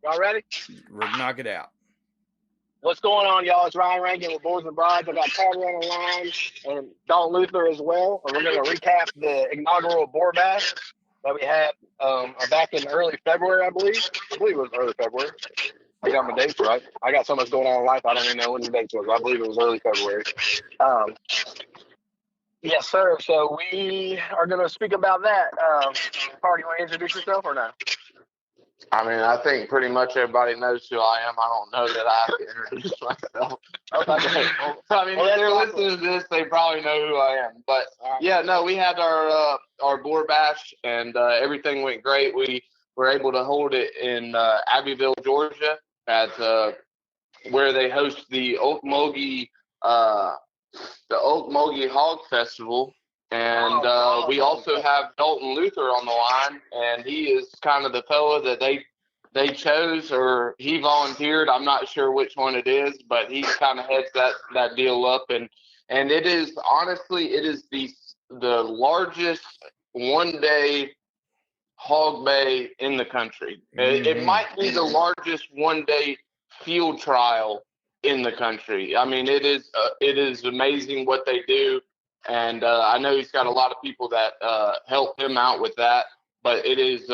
Y'all ready? Knock it out. What's going on, y'all? It's Ryan Rankin with Boars N Broads. I got Carter on the line and Dalton Luther as well. And we're going to recap the inaugural boar bash that we had back in early February, I believe. I believe it was early February. I got my dates right. I got so much going on in life, I don't even know when the date was. I believe it was early February. Yes, sir. So we are going to speak about that. Carter, you want to introduce yourself or not? I mean, I think pretty much everybody knows who I am. I don't know that I have to introduce myself. Okay. I mean, if they're listening to this, they probably know who I am. But, yeah, no, we had our boar bash, and everything went great. We were able to hold it in Abbeville, Georgia, at where they host the Ocmulgee Hog Festival. And we also have Dalton Luther on the line, and he is kind of the fella that they chose, or he volunteered. I'm not sure which one it is, but he kind of heads that deal up. And it is, honestly, it is the largest one-day hog bay in the country. Mm-hmm. It might be the largest one-day field trial in the country. I mean, it is amazing what they do. And I know he's got a lot of people that help him out with that, but it's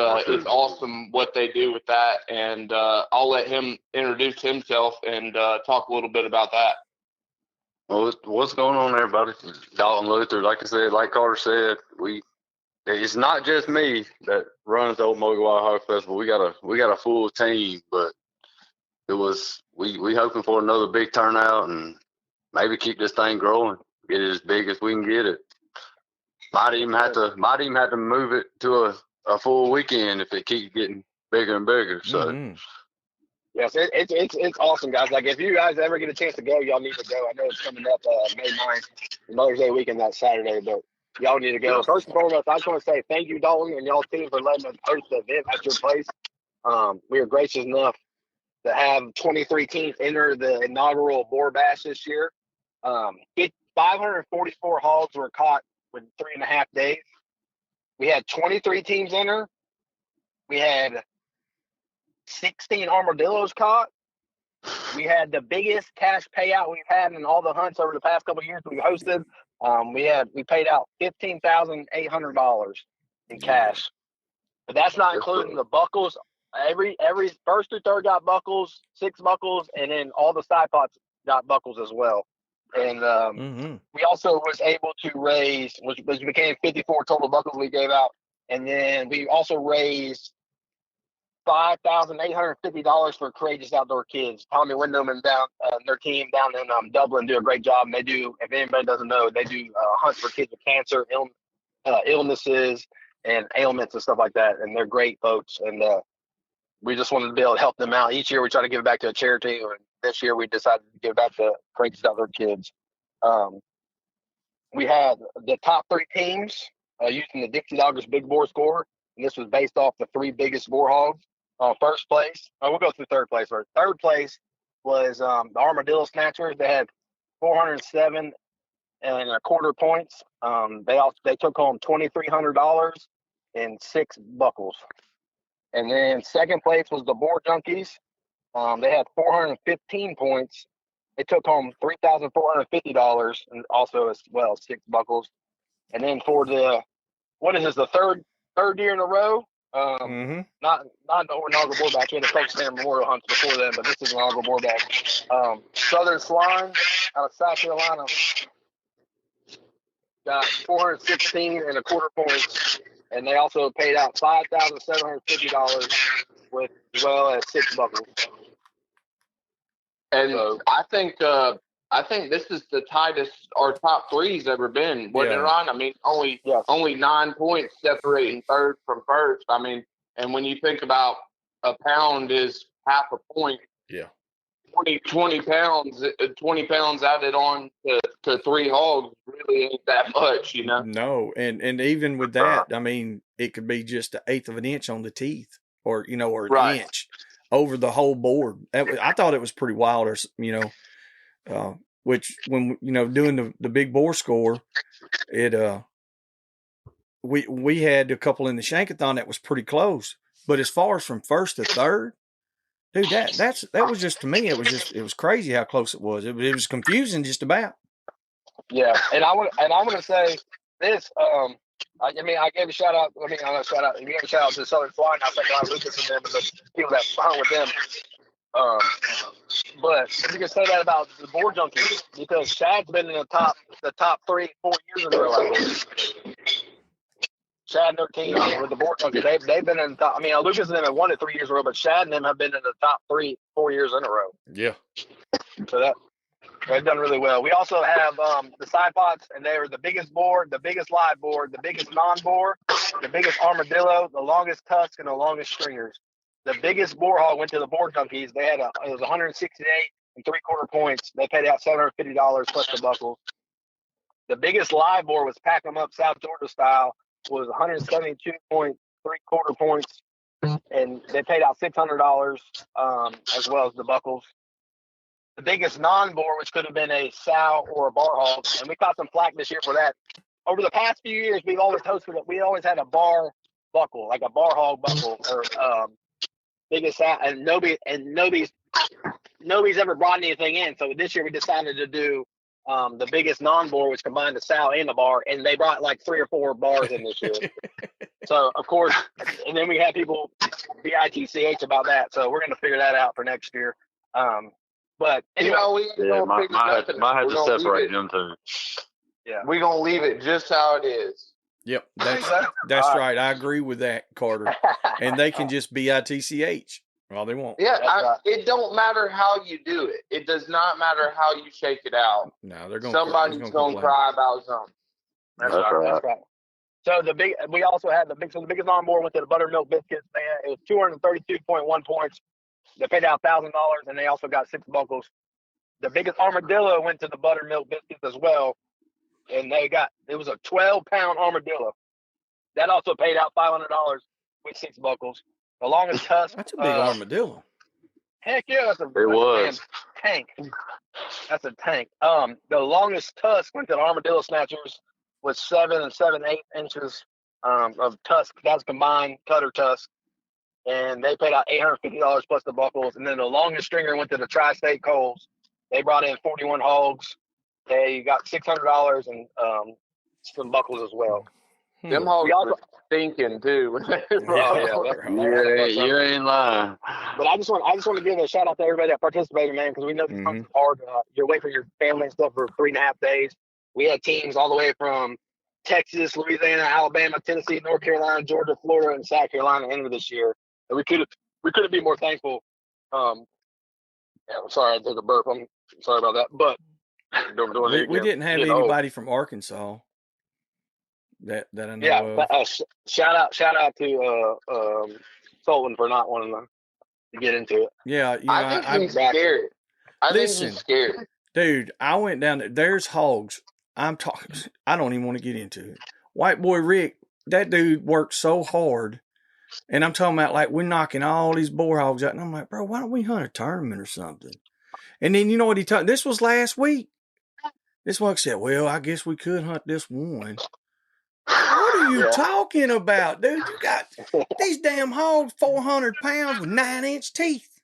awesome what they do with that. And I'll let him introduce himself and talk a little bit about that. Well, what's going on, everybody? Dalton Luther, like I said, like Carter said, it's not just me that runs the Ocmulgee Wild Hog Festival. We got a full team, but we hoping for another big turnout and maybe keep this thing growing. Get it as big as we can get it. Might even have to move it to a full weekend if it keeps getting bigger and bigger. So yes, it's awesome, guys. Like, if you guys ever get a chance to go, y'all need to go. I know it's coming up May 9th, Mother's Day weekend that Saturday, but y'all need to go. First and foremost, I just want to say thank you, Dalton, and y'all team for letting us host the event at your place. We were gracious enough to have 23 teams enter the inaugural boar bash this year. 544 hogs were caught within 3.5 days. We had 23 teams enter. We had 16 armadillos caught. We had the biggest cash payout we've had in all the hunts over the past couple of years we hosted. We paid out $15,800 in cash, but that's not including the buckles. Every first through third got buckles, 6 buckles, and then all the side pots got buckles as well. And we also was able to raise, which became 54 total buckles we gave out. And then we also raised $5,850 for Courageous Outdoor Kids. Tommy Wyndham and their team down in Dublin do a great job. And they do, if anybody doesn't know, they do hunts for kids with cancer, illnesses, and ailments and stuff like that. And they're great folks. And we just wanted to be able to help them out. Each year we try to give it back to a charity, and this year we decided to give it back to Courageous Outdoor Kids. We had the top 3 teams using the Dixie Doggers Big Boar Score, and this was based off the 3 biggest boar hogs. First place, we'll go through third place first. Third place was the Armadillo Snatchers. They had 407.25 points. They took home $2,300 and 6 buckles. And then second place was the Boar Junkies. They had 415 points. They took home $3,450 and also as well 6 buckles. And then for the third year in a row. Not the inaugural boar bash. We had the Coach Stand Memorial hunts before then, but this is an inaugural boar bash. Southern Swine out of South Carolina got 416.25 points. And they also paid out $5,750 with as well as 6 buckles. And so, I think this is the tightest our top 3's ever been, wasn't it, Ron? I mean, only 9 points separating third from first. I mean, and when you think about a pound is half a point. Yeah. 20 pounds added on to 3 hogs really ain't that much, you know? No, and even with that, I mean, it could be just 1/8 of an inch on the teeth, or an inch over the whole board. I thought it was pretty wild, which when doing the big boar score, we had a couple in the Shankathon that was pretty close, but as far as from first to third, Dude, that was just, to me, it was crazy how close it was. It was confusing just about. Yeah, and I want to say this. I gave a shout out. I'm gonna shout out. You gave a shout out to Southern Flying. I think Lucas and them and the people that hunt with them. But you can say that about the board junkies because Shad's been in the top 3-4 years in a row. I think. Shad and their team with the board junkies, they've been in the top. I mean, Lucas and them have won it 3 years in a row, but Shad and them have been in the top 3-4 years in a row. Yeah. So they've done really well. We also have the side pots, and they are the biggest board, the biggest live board, the biggest non-board, the biggest armadillo, the longest tusk, and the longest stringers. The biggest boar hog went to the board junkies. They had it was 168 and 3/4 points. They paid out $750 plus the buckles. The biggest live board was Pack 'em Up South Georgia style, was 172.75 points, and they paid out $600 as well as the buckles. The biggest non-boar, which could have been a sow or a bar hog, and we caught some flack this year for that. Over the past few years, we've always hosted it. We always had a bar buckle, like a bar hog buckle, or biggest sow, and nobody's ever brought anything in. So this year we decided to do the biggest non-boar, which combined the sow and the bar, and they brought like 3 or 4 bars in this year. So of course, and then we had people bitch about that. So we're going to figure that out for next year. But anyway, might have to separate them two. Yeah, we're gonna leave it just how it is. Yep, that's right. I agree with that, Carter. And they can just bitch all they want. Yeah, it don't matter how you do it. It does not matter how you shake it out. No, they're going. Somebody's gonna cry about something. That's right. So we also had the biggest non-board went to the buttermilk biscuits. It was 232.1 points. They paid out $1,000, and they also got 6 buckles. The biggest armadillo went to the buttermilk biscuits as well, and it was a 12-pound armadillo. That also paid out $500 with 6 buckles. The longest tusk. That's a big armadillo. Heck yeah, that's a tank. That's a tank. The longest tusk went to the armadillo snatchers was 7 7/8 inches of tusk. That's combined cutter tusk. And they paid out $850 plus the buckles. And then the longest stringer went to the Tri-State Coals. They brought in 41 hogs. They got $600 and some buckles as well. Them hogs are stinking too. You ain't lying. But I just want to give a shout out to everybody that participated, man, because we know this hunt's hard. You're away from your family and stuff for 3.5 days. We had teams all the way from Texas, Louisiana, Alabama, Tennessee, North Carolina, Georgia, Florida, and South Carolina into this year. And we couldn't be more thankful. I'm sorry I did a burp. I'm sorry about that. But we didn't have anybody from Arkansas that I know of. Shout out to Sullivan for not wanting to get into it. Yeah, I think he's scared. Listen, he's scared. Dude, I went down there. There's hogs. I don't even want to get into it. White boy Rick, that dude worked so hard. And I'm talking about, like, we're knocking all these boar hogs out. And I'm like, bro, why don't we hunt a tournament or something? And then you know what he told? This was last week. This one said, well, I guess we could hunt this one. What are you talking about, dude? You got these damn hogs 400 pounds with 9-inch teeth.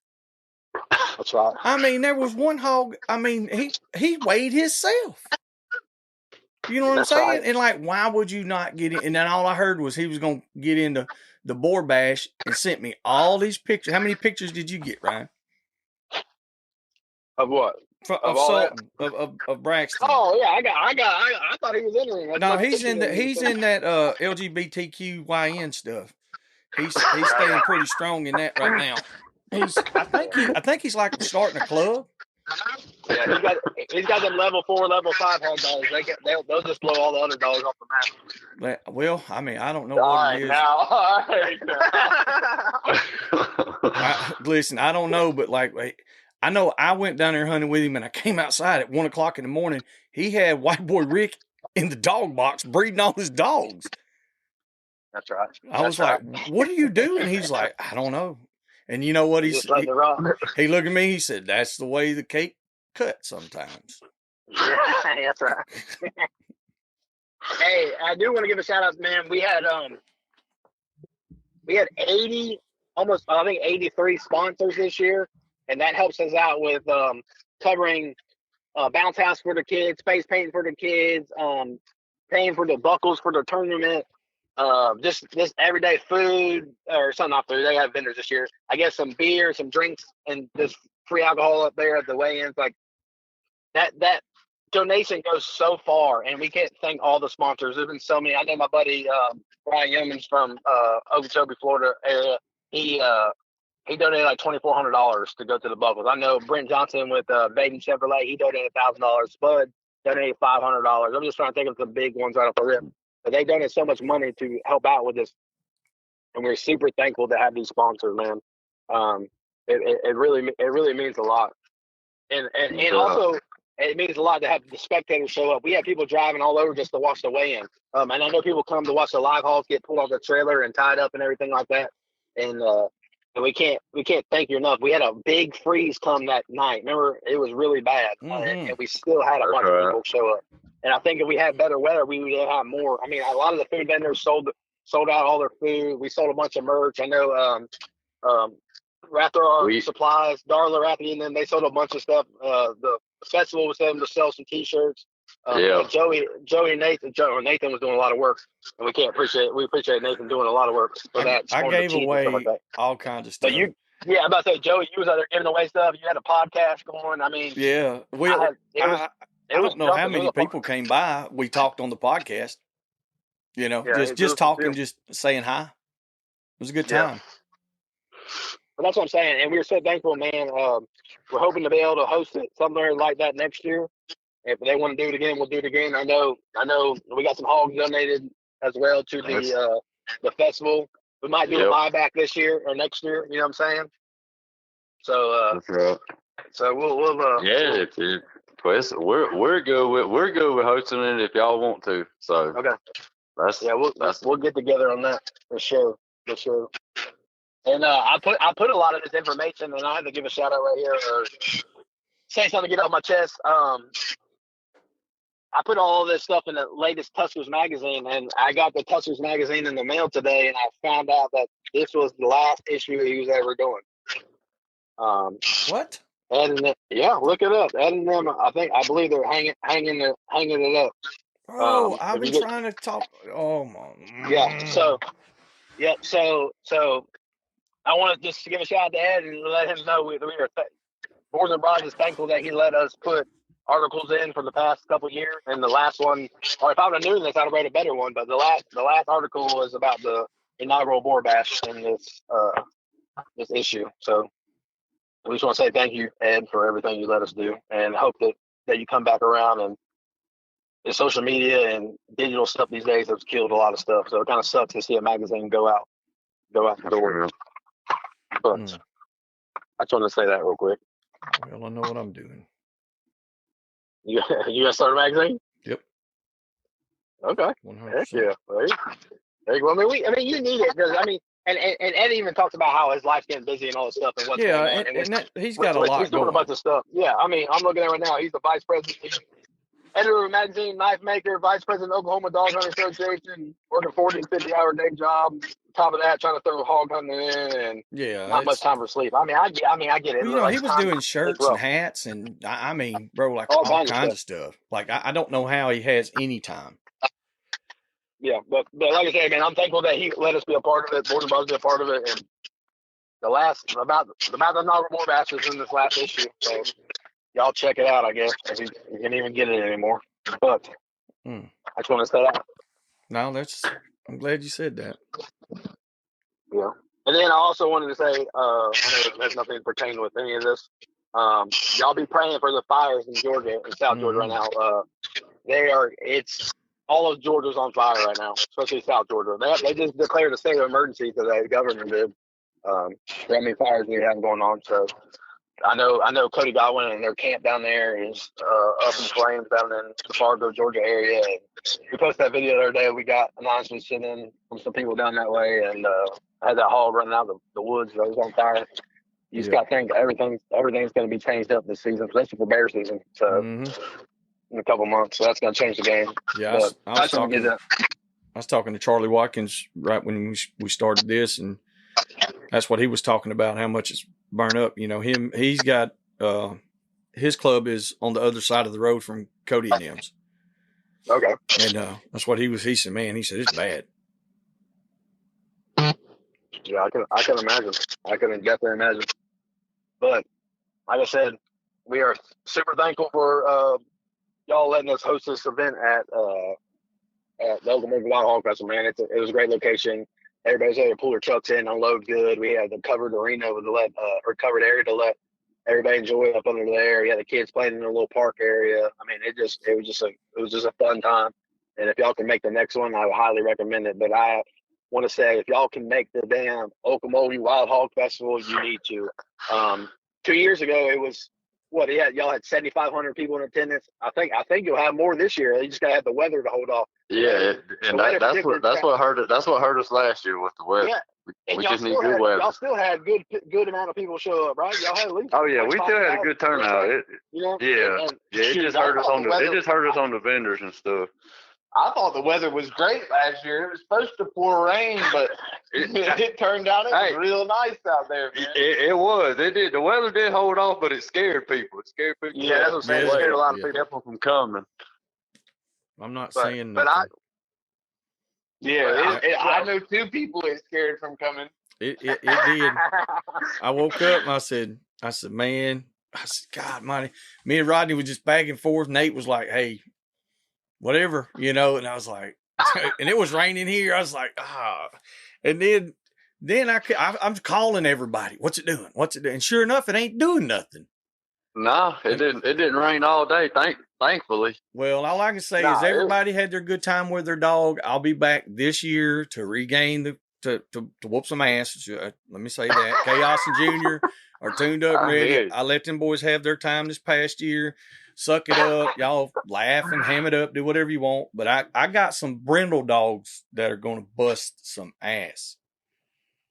That's right. I mean, there was one hog, I mean, he weighed himself. You know what I'm saying? Right. And like, why would you not get in? And then all I heard was he was going to get into the boar bash and sent me all these pictures. How many pictures did you get, Ryan? Of what? Of Sultan, of Braxton. Oh yeah, I thought he was in there. No, he's in that LGBTQYN stuff. He's staying pretty strong in that right now. I think he's like starting a club. Yeah, he's got them level 4, level 5 hog dogs. They'll just blow all the other dogs off the map. Well, I mean, I don't know what it is. Listen, I don't know, but like, I know I went down there hunting with him, and I came outside at 1:00 in the morning. He had white boy Rick in the dog box breeding all his dogs. That's right. I was like, "What are you doing?" He's like, "I don't know." And you know what he said? He looked at me. He said, "That's the way the cake cut sometimes." That's right. Hey, I do want to give a shout out, man. We had 80 almost, I think, 83 sponsors this year, and that helps us out with covering bounce house for the kids, face painting for the kids, paying for the buckles for the tournament, just everyday food or something off there. They have vendors this year. I guess some beer, some drinks, and just free alcohol up there at the weigh-ins. Like that donation goes so far, and we can't thank all the sponsors. There's been so many. I know my buddy Brian Yeomans from Okeechobee, Florida area. He donated like $2,400 to go to the buckles. I know Brent Johnson with Baden Chevrolet. He donated $1,000. Spud donated $500. I'm just trying to think of the big ones right off the rip. But they donate so much money to help out with this, and we're super thankful to have these sponsors, man. It really means a lot, and also it means a lot to have the spectators show up. We have people driving all over just to watch the weigh-in, and I know people come to watch the live hogs get pulled off the trailer and tied up and everything like that, and we can't thank you enough. We had a big freeze come that night. Remember, it was really bad, and we still had a bunch of people show up. And I think if we had better weather, we would have more. I mean, a lot of the food vendors sold out all their food. We sold a bunch of merch. I know Raptor Art Supplies, Darla Rappy, and then they sold a bunch of stuff. The festival was able to sell some T-shirts. Joey and Nathan was doing a lot of work, and we appreciate Nathan doing a lot of work for that. I gave away all kinds of stuff. But I'm about to say, Joey, you was out there giving away stuff. You had a podcast going. I mean, yeah, I don't know how many people came by. We talked on the podcast, just talking, just saying hi. It was a good time. But that's what I'm saying. And we're so thankful, man. We're hoping to be able to host it somewhere like that next year. If they want to do it again, we'll do it again. I know we got some hogs donated as well to the festival. We might do a buyback this year or next year. You know what I'm saying? So, so we'll we're good with hosting it if y'all want to. So okay, we'll get together on that for sure. And I put a lot of this information, and I had to give a shout out right here or say something to get off my chest. I put all this stuff in the latest Tuskers magazine, and I got the Tuskers magazine in the mail today, and I found out that this was the last issue he was ever doing. What? Look it up. Adding them, I believe they're hanging it up. Oh, I've been trying to talk. Oh my. Yeah. So I want to just give a shout out to Ed and let him know we are Boars N Broads is thankful that he let us put articles in for the past couple of years. And the last one, or if I would have known this, I'd have read a better one. But the last article was about the inaugural boar bash in this issue. So we just want to say thank you, Ed, for everything you let us do, and hope that you come back around. And the social media and digital stuff these days has killed a lot of stuff. So it kind of sucks to see a magazine go out the door. But I just wanted to say that real quick. Well, I know what I'm doing. You gonna start a magazine? Yep. Okay. 100%. Heck yeah. There you go. I mean, you need it because and Ed even talks about how his life's getting busy and all this stuff and what's going on. And he's got a lot he's doing going. a bunch of stuff. Yeah, I mean, I'm looking at it right now. He's the vice president, editor of a magazine, knife maker, vice president of Oklahoma Dog Hunting Association, working 40 and 50-hour day job. Top of that, trying to throw hog hunting in, and not much time for sleep. I get it. He was doing shirts and hats, and I mean, bro, like all kinds of stuff. Like I don't know how he has any time. Yeah, but like I said, man, I'm thankful that he let us be a part of it. Boars N Broads be a part of it, and about the inaugural boar bash is in this last issue. So y'all check it out. I guess if you can't even get it anymore. But I just want to say that. No, I'm glad you said that. Yeah. And then I also wanted to say, I know it has nothing pertaining with any of this. Y'all be praying for the fires in Georgia, in South Georgia right now. All of Georgia's on fire right now, especially South Georgia. They just declared a state of emergency today. The governor did. How many fires we have going on? So I know Cody Godwin and their camp down there is up in flames down in the Fargo, Georgia area. And we posted that video the other day. We got announcements sent in from some people down that way, and I had that hog running out of the woods that was on fire. You just got to think everything's going to be changed up this season, especially for bear season. So in a couple months, so that's going to change the game. Yeah, I was talking to Charlie Watkins right when we started this, and That's what he was talking about, how much it's burned up. You know, he's got his club is on the other side of the road from Cody and them's. Okay. And that's what he said, man, he said, it's bad. Yeah, I can imagine. I can definitely imagine. But like I said, we are super thankful for y'all letting us host this event at the Ocmulgee Wild Hog Festival, man. It was a great location. Everybody's able to pull their trucks in, unload good. We had the covered arena with or covered area to let everybody enjoy up under there. You had the kids playing in a little park area. I mean, it was just a fun time. And if y'all can make the next one, I would highly recommend it. But I want to say, if y'all can make the damn Ocmulgee Wild Hog Festival, you need to. 2 years ago, it was y'all had 7,500 people in attendance. I think you'll have more this year. You just gotta have the weather to hold off. Yeah, and that's what hurt it. That's what hurt us last year with the weather. Yeah. We just need good weather. Y'all still had good amount of people show up, right? Y'all had at least. Oh yeah, we still had a good turnout. It just hurt us on the vendors and stuff. I thought the weather was great last year. It was supposed to pour rain, but it turned out it was real nice out there, man. It was. It did. The weather did hold off, but it scared people. Yeah, that's what I'm saying. It scared a lot of people. Kept them from coming. I'm not saying but nothing. I know 2 people it scared from coming. It did. I woke up and I said, man, God, mighty. Me and Rodney was just back and forth. Nate was like, hey, whatever, you know, and I was like, and it was raining here. I was like, and then I'm calling everybody. What's it doing? And sure enough, it ain't doing nothing. No, it didn't rain all day. Thankfully. Well, all I can say is everybody had their good time with their dog. I'll be back this year to regain to whoop some ass. Let me say that. Chaos and Junior are tuned up and ready. I let them boys have their time this past year. Suck it up. Y'all laugh and ham it up. Do whatever you want. But I got some brindle dogs that are going to bust some ass.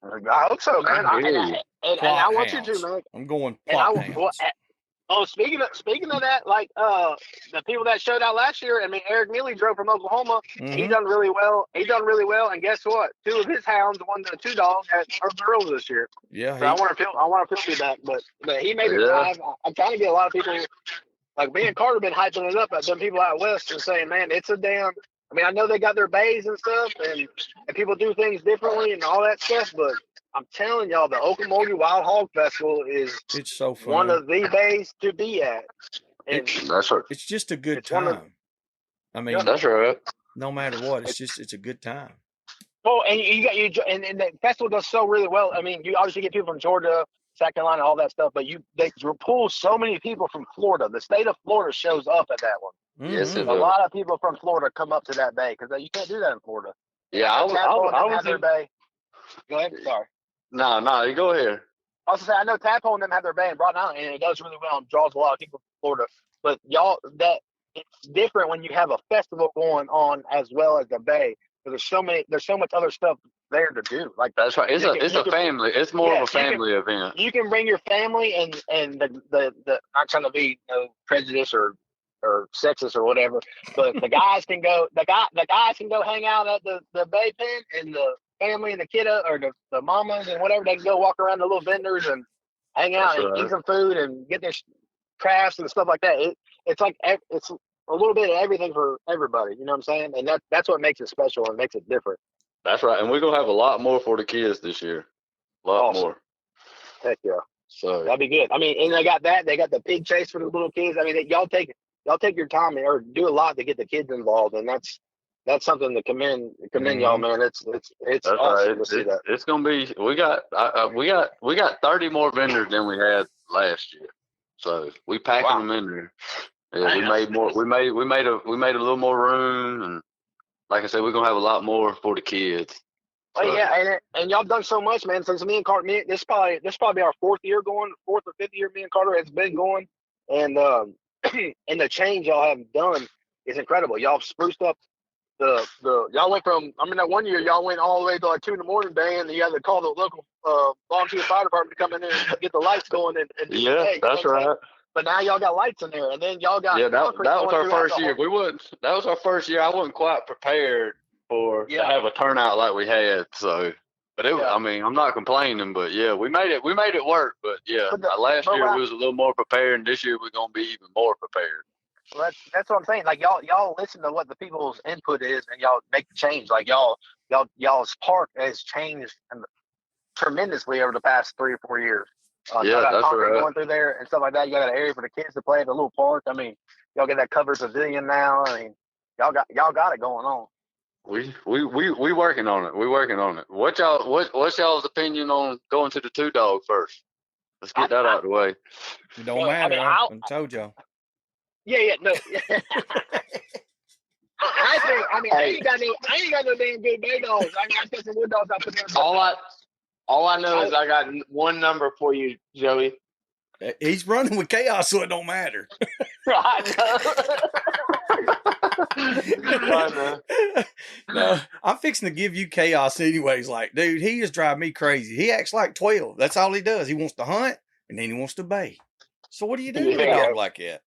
I hope so, man. And I want you to, man. I'm going plot hounds. Speaking of that, like the people that showed out last year, I mean, Eric Neely drove from Oklahoma. Mm-hmm. He done really well. And guess what? 2 of his hounds won the 2 dogs at our girls this year. Yeah. So I want to feel back, but he made it drive. I'm trying to get a lot of people. Like me and Carter been hyping it up at them people out west and saying, man, it's a damn. I mean, I know they got their bays and stuff, and people do things differently and all that stuff, but I'm telling y'all, the Ocmulgee Wild Hog Festival it's so fun. One of the bays to be at. And that's right. It's just a good time. I mean, that's right. No matter what, it's a good time. Oh, and and the festival does so really well. I mean, you obviously get people from Georgia, South Carolina, all that stuff, but they pull so many people from Florida. The state of Florida shows up at that one. Mm-hmm. Yes, a lot of people from Florida come up to that bay because you can't do that in Florida. Yeah, I was their bay. Go ahead. Sorry. No, you go ahead. I was gonna say I know Tadpole and them have their bay in Broad Island, and it does really well and draws a lot of people from Florida. But y'all, it's different when you have a festival going on as well as the bay. There's so much other stuff there to do. Like that's right. It's a family. It's more of a family event. You can bring your family and the not trying to be prejudice or sexist or whatever, but the guys can go. The guys can go hang out at the bay pen, and the family and the kiddo or the mamas and whatever, they can go walk around the little vendors and hang out and eat some food and get their crafts and stuff like that. It's like it's a little bit of everything for everybody. You know what I'm saying? And that's what makes it special and makes it different. That's right. And we're going to have a lot more for the kids this year. A lot more. Heck yeah. So that'd be good. I mean, and they got the pig chase for the little kids. I mean, y'all take your time or do a lot to get the kids involved. And that's something to commend y'all, man. It's awesome to see that. It's going to be, we got 30 more vendors than we had last year. So we packing them in there. Yeah, we made more. We made a little more room, and like I said, we're gonna have a lot more for the kids. So. Oh yeah, and y'all done so much, man. Since me and Carter, this probably our 4th year going, 4th or 5th year. Me and Carter has been going, and and the change y'all have done is incredible. Y'all spruced up y'all went from. I mean, that one year y'all went all the way to like 2 a.m. day, and you had to call the local volunteer fire department to come in there and get the lights going. And yeah, that's right. But now y'all got lights in there, and then y'all got that was our first year. That was our first year. I wasn't quite prepared to have a turnout like we had. So But I mean, I'm not complaining, but yeah, we made it work. But yeah, last year we was a little more prepared, and this year we're gonna be even more prepared. Well, that's what I'm saying. Like y'all listen to what the people's input is, and y'all make the change. Like y'all's park has changed tremendously over the past 3 or 4 years. Yeah, got that's concrete right. going through there and stuff like that. You got an area for the kids to play at the little park. I mean, y'all get that covered pavilion now. I mean, y'all got it going on. We working on it. We working on it. What's y'all's opinion on going to the 2-dog first? Let's get that out of the way. It don't matter. I told y'all. Yeah, no. I ain't got no damn good bay dogs. I got some wood dogs I put there. All I know is I got one number for you, Joey. He's running with chaos, so it don't matter. I know. No, I'm fixing to give you chaos anyways. Like, dude, he just drive me crazy. He acts like 12. That's all he does. He wants to hunt, and then he wants to bay. So what do you do with a dog like that?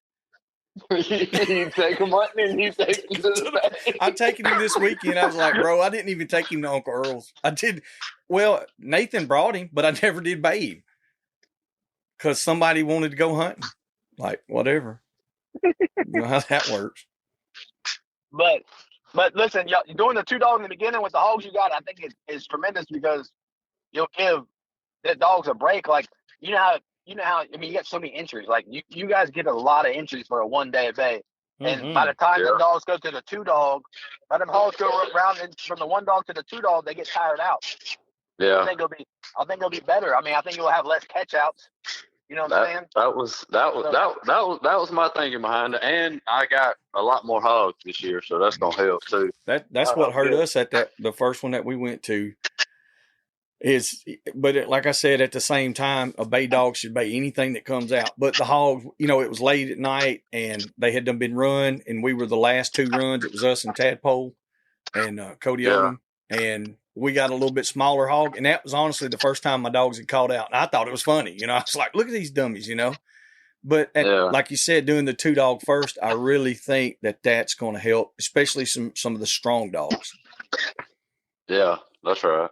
You take him hunting and you take him to the bay. I'm taking him this weekend. I was like, bro, I didn't even take him to Uncle Earl's. I did. Well, Nathan brought him, but I never did bay him because somebody wanted to go hunting. Like, whatever. You know how that works. But listen, y'all doing the 2-dog in the beginning with the hogs you got, I think is tremendous because you'll give the dogs a break. Like you know how I mean, you got so many entries. Like you guys get a lot of entries for a 1-day bay. And by the time the dogs go to the 2-dog, by the hogs go around from the 1-dog to the 2-dog, they get tired out. Yeah. I think it'll be better. I mean, I think you'll have less catch outs. You know what I'm saying? That was my thinking behind it, and I got a lot more hogs this year, so that's gonna help too. That's what hurt us at the first one that we went to. But like I said, at the same time, a bay dog should bay anything that comes out. But the hogs, it was late at night, and they had been run, and we were the last 2 runs. It was us and Tadpole and Cody Odom, and we got a little bit smaller hog, and that was honestly the first time my dogs had called out. And I thought it was funny. I was like, look at these dummies, But like you said, doing the 2-dog first, I really think that's going to help, especially some of the strong dogs. Yeah, that's right.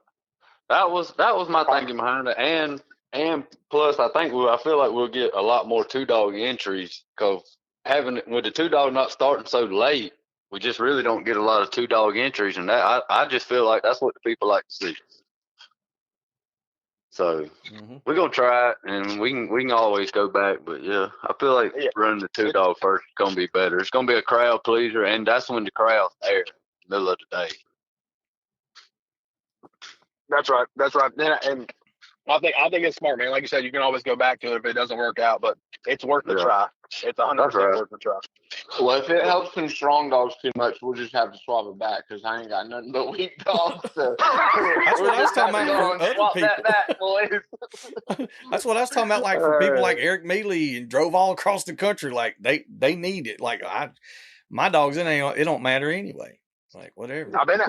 That was my thinking behind it, and plus I feel like we'll get a lot more 2-dog entries because with the 2-dog not starting so late, we just really don't get a lot of 2-dog entries, and that I just feel like that's what the people like to see. So we're gonna try it, and we can always go back. But yeah, I feel like running the 2-dog first is gonna be better. It's gonna be a crowd pleaser, and that's when the crowd's there, in the middle of the day. That's right. And I think it's smart, man. Like you said, you can always go back to it if it doesn't work out, but it's worth the try. It's 100% worth the try. Well, if it helps some strong dogs too much, we'll just have to swap it back because I ain't got nothing but weak dogs. So that's what I was talking about for other people. That's what I was talking about, like for people like Eric Mealy and drove all across the country. Like they need it. Like my dogs, it don't matter anyway. Like whatever. I've been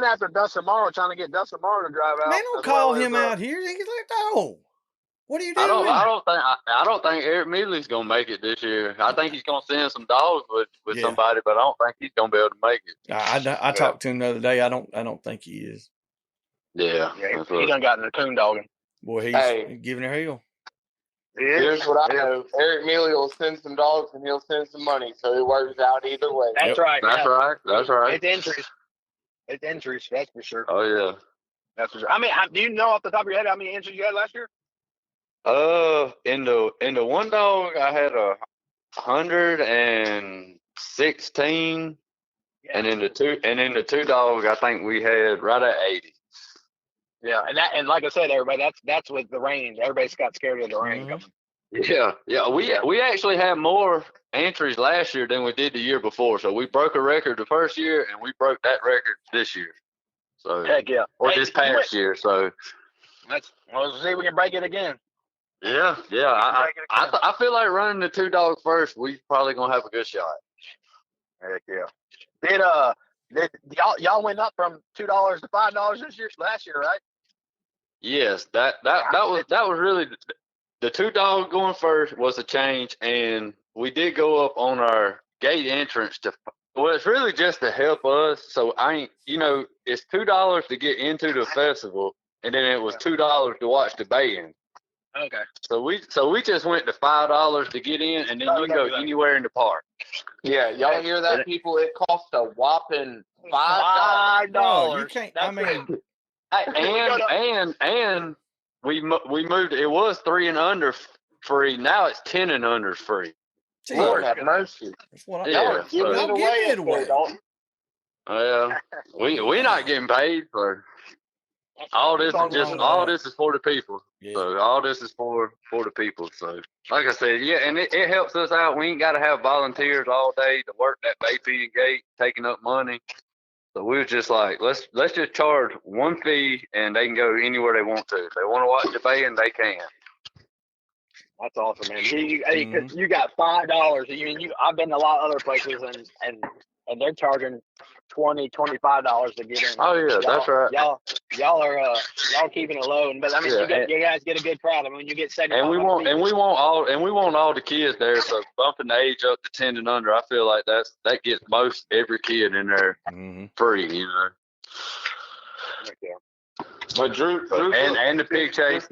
after Dustin Morrow trying to get Dustin Morrow to drive out. Man, don't call him out here. He's like, no. What are you doing? I don't think Eric Mealy's gonna make it this year. I think he's gonna send some dogs with somebody, but I don't think he's gonna be able to make it. I talked to him the other day. I don't think he is. Yeah, he done got in the coon dogging. Boy, he's giving her hell. Here's what I know: Eric Mealy will send some dogs and he'll send some money, so it works out either way. That's right. That's right. It's entries. That's for sure. Oh yeah. That's for sure. I mean, do you know off the top of your head how many entries you had last year? In the 1-dog, I had 116, and in the 2-dog, I think we had right at 80. Yeah, and like I said, everybody, that's with the rain. Everybody's got scared of the rain coming. Yeah. We actually had more entries last year than we did the year before. So we broke a record the first year, and we broke that record this year. So heck yeah, or this past year. So let's see if we can break it again. Yeah. I feel like running the 2-dog first, we probably gonna have a good shot. Heck yeah. Did y'all went up from $2 to $5 last year, right? Yes, that was really the 2-dog going first was a change, and we did go up on our gate entrance it's really just to help us. So it's $2 to get into the festival, and then it was $2 to watch the band. Okay. So we just went to $5 to get in, and then you can go anywhere in the park. Yeah, y'all hear that, people? It costs a whopping $5. Bro, you can't. I mean, and we moved. It was 3 and under free. Now it's 10 and under free. Lord have mercy. That's what Yeah, Give it away. we not getting paid for all this. This is for the people. Yeah. So all this is for the people. So like I said, yeah, and it helps us out. We ain't got to have volunteers all day to work that bay feeding gate, taking up money. So we were just like, let's just charge one fee, and they can go anywhere they want to. If they want to watch the band, they can. That's awesome, man. You got $5. I've been to a lot of other places, and they're charging $20, $25 to get in. Oh yeah, that's right. Y'all are keeping it low, but I mean, you guys get a good crowd. I mean, you get 70. And we want all the kids there. So bumping the age up to 10 and under, I feel like that gets most every kid in there free, you know. But Drew and the pig chase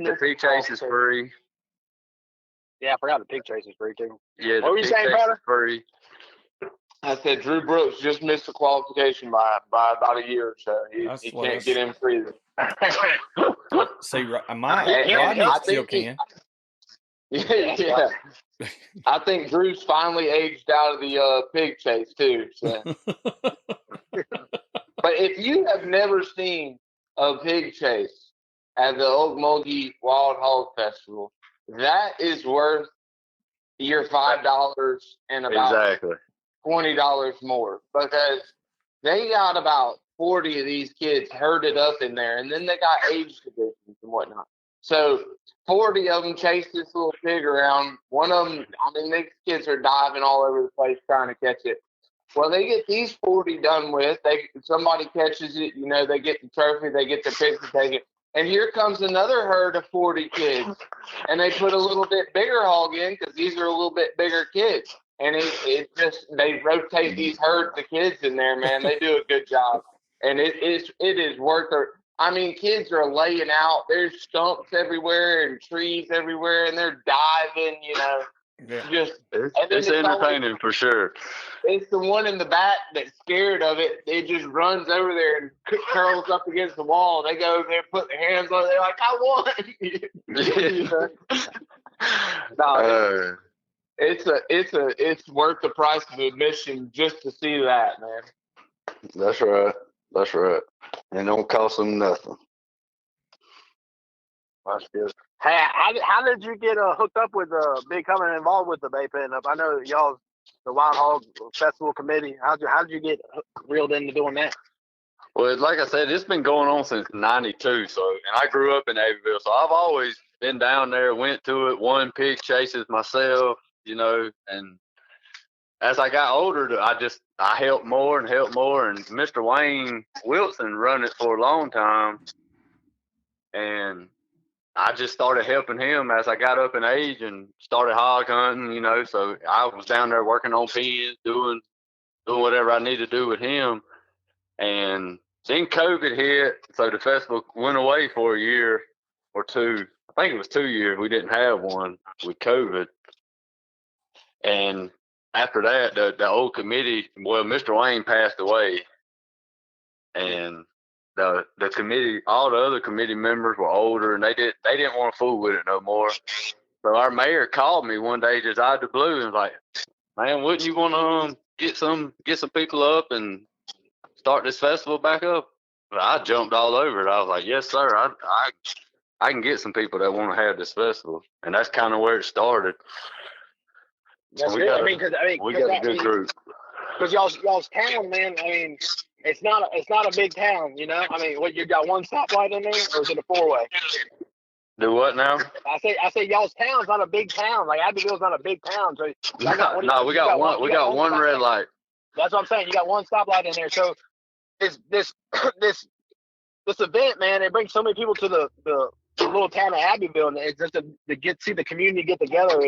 is free. Yeah, I forgot the pig chase is free too. Yeah, what were you saying, brother? Free. I said Drew Brooks just missed the qualification by about a year or so. He can't get in free. See, Rodney still can. Yeah. I think Drew's finally aged out of the pig chase too. So. But if you have never seen a pig chase at the Ocmulgee Wild Hog Festival, that is worth your $5 and about $20 more, because they got about 40 of these kids herded up in there, and then they got age divisions and whatnot. So 40 of them chase this little pig around. One of them, I mean, these kids are diving all over the place trying to catch it. Well, they get these 40 done with. Somebody catches it, they get the trophy, they get the pig to take it. And here comes another herd of 40 kids, and they put a little bit bigger hog in because these are a little bit bigger kids. And they rotate these herds of kids in there, man. They do a good job, and it is worth it. I mean, kids are laying out. There's stumps everywhere and trees everywhere, and they're diving. Yeah. It's entertaining for sure. It's the one in the back that's scared of it. It just runs over there and curls up against the wall. They go over there, put their hands on it. They're like, I won. It's worth the price of admission just to see that, man. That's right. And don't cost them nothing. That's good. Hey, how did you get hooked up with becoming involved with the Bay Pen Up? I know y'all, the Wild Hog Festival Committee. How did you get reeled into doing that? Well, like I said, it's been going on since '92. So, and I grew up in Abbeville, so I've always been down there, went to it, won pig chases myself, and as I got older, I helped more, and Mr. Wayne Wilson run it for a long time, and I just started helping him as I got up in age and started hog hunting, so I was down there working on pens, doing whatever I need to do with him. And then COVID hit, so the festival went away for a year or two. I think it was 2 years. We didn't have one with COVID. And after that, the old committee, Mr. Wayne passed away. And the committee, all the other committee members were older, and they didn't want to fool with it no more. So our mayor called me one day just out of the blue and was like, "Man, wouldn't you want to get some people up and start this festival back up?" But I jumped all over it. I was like, "Yes, sir. I can get some people that want to have this festival," and that's kind of where it started. That's so good. We got a good group. Because y'all's town, man. I mean, it's not a big town, I mean, what, you got one stoplight in there, or is it a four-way? Do what now? I say y'all's town's not a big town. Like Abbeville's not a big town, so we got one red light. That's what I'm saying. You got one stoplight in there. So this event, man, it brings so many people to the little town of Abbeville, and it's just to see the community get together.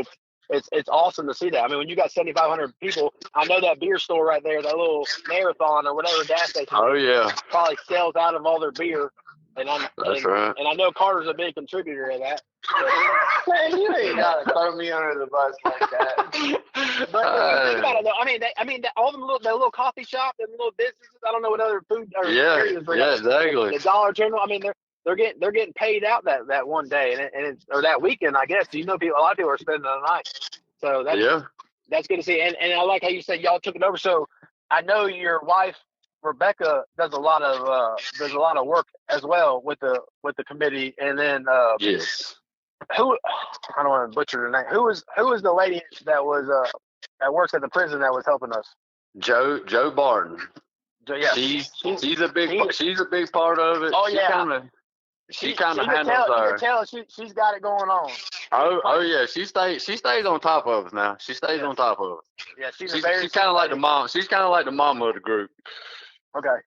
It's awesome to see that. I mean, when you got 7,500 people, I know that beer store right there, that little Marathon or whatever gas station. Oh yeah, probably sells out of all their beer. That's right. And I know Carter's a big contributor to that. Man, you ain't gotta throw me under the bus like that. But think about it, though. I mean, all the little coffee shop, and little businesses. I don't know what other food or areas. Exactly. The Dollar General. I mean, they're getting paid out that one day, and it's or that weekend, I guess. You know, a lot of people are spending the night. So that's good to see. And I like how you said y'all took it over. So I know your wife Rebecca does a lot of work as well with the committee. And then yes. Who, I don't want to butcher her name. Who was the lady that works at the prison that was helping us? Joe Barton. Yeah, she's a big part of it. Oh yeah. She kind of handles her. You can tell she's got it going on. Oh yeah, she stays on top of us now. She stays on top of us. Yeah, she's kind of like the mom. She's kind of like the mom of the group. Okay.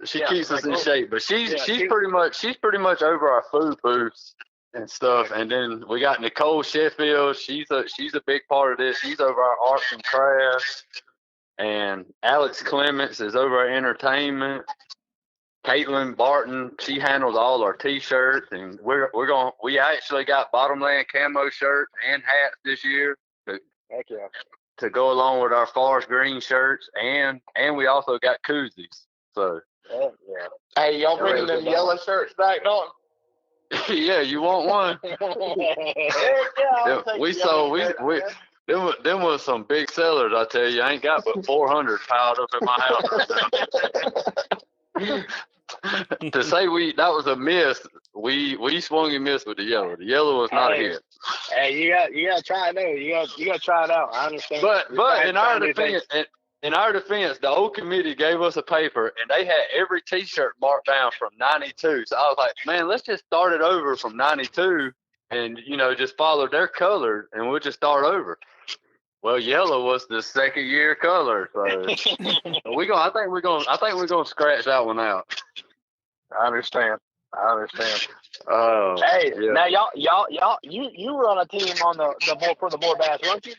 She keeps us in shape, but she's pretty much over our food booths and stuff. And then we got Nicole Sheffield. She's a big part of this. She's over our arts and crafts. And Alex Clements is over our entertainment. Caitlin Barton, she handles all our T-shirts, and we actually got Bottomland camo shirts and hats this year to go along with our forest green shirts, and we also got koozies. So hey, y'all bringing them yellow shirts back, don't? Yeah, you want one? Them was some big sellers, I tell you. I ain't got but 400 piled up in my house. To say that was a miss, we swung and missed with the yellow. The yellow was not a hit. Hey, you got to try it out. You got to try it out. I understand. But in our defense, the old committee gave us a paper, and they had every T-shirt marked down from '92. So I was like, man, let's just start it over from '92, and just follow their color, and we'll just start over. Well, yellow was the second year color, so I think we're gonna scratch that one out. I understand. Oh, hey, now y'all, you were on a team on the Boar Bass, weren't you?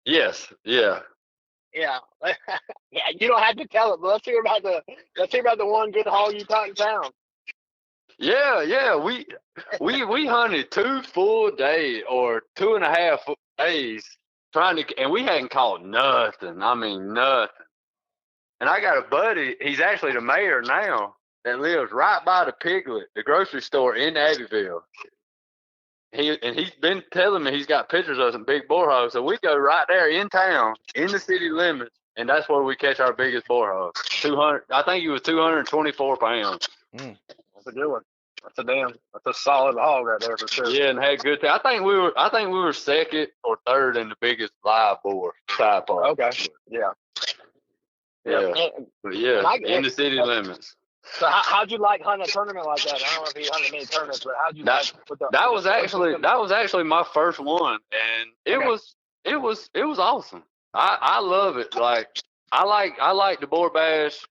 Yes, yeah. Yeah, yeah. You don't have to tell it, but let's hear about the one good hog you caught in town. Yeah. We hunted 2 full days or 2.5 days. And we hadn't caught nothing. I mean, nothing. And I got a buddy, he's actually the mayor now, that lives right by the Piglet, the grocery store in Abbeville. He's been telling me he's got pictures of some big boar hogs. So we go right there in town, in the city limits, and that's where we catch our biggest boar hog. 200, I think he was 224 pounds. That's a good one. That's a solid hog right there for sure. Yeah, and had good time. I think we were second or third in the biggest live boar side part. Okay. Yeah. But in the city limits. So how'd you like hunting a tournament like that? I don't know if you hunted many tournaments, but how'd you that was actually my first one, and it was awesome. I love it. Like I like the Boar Bash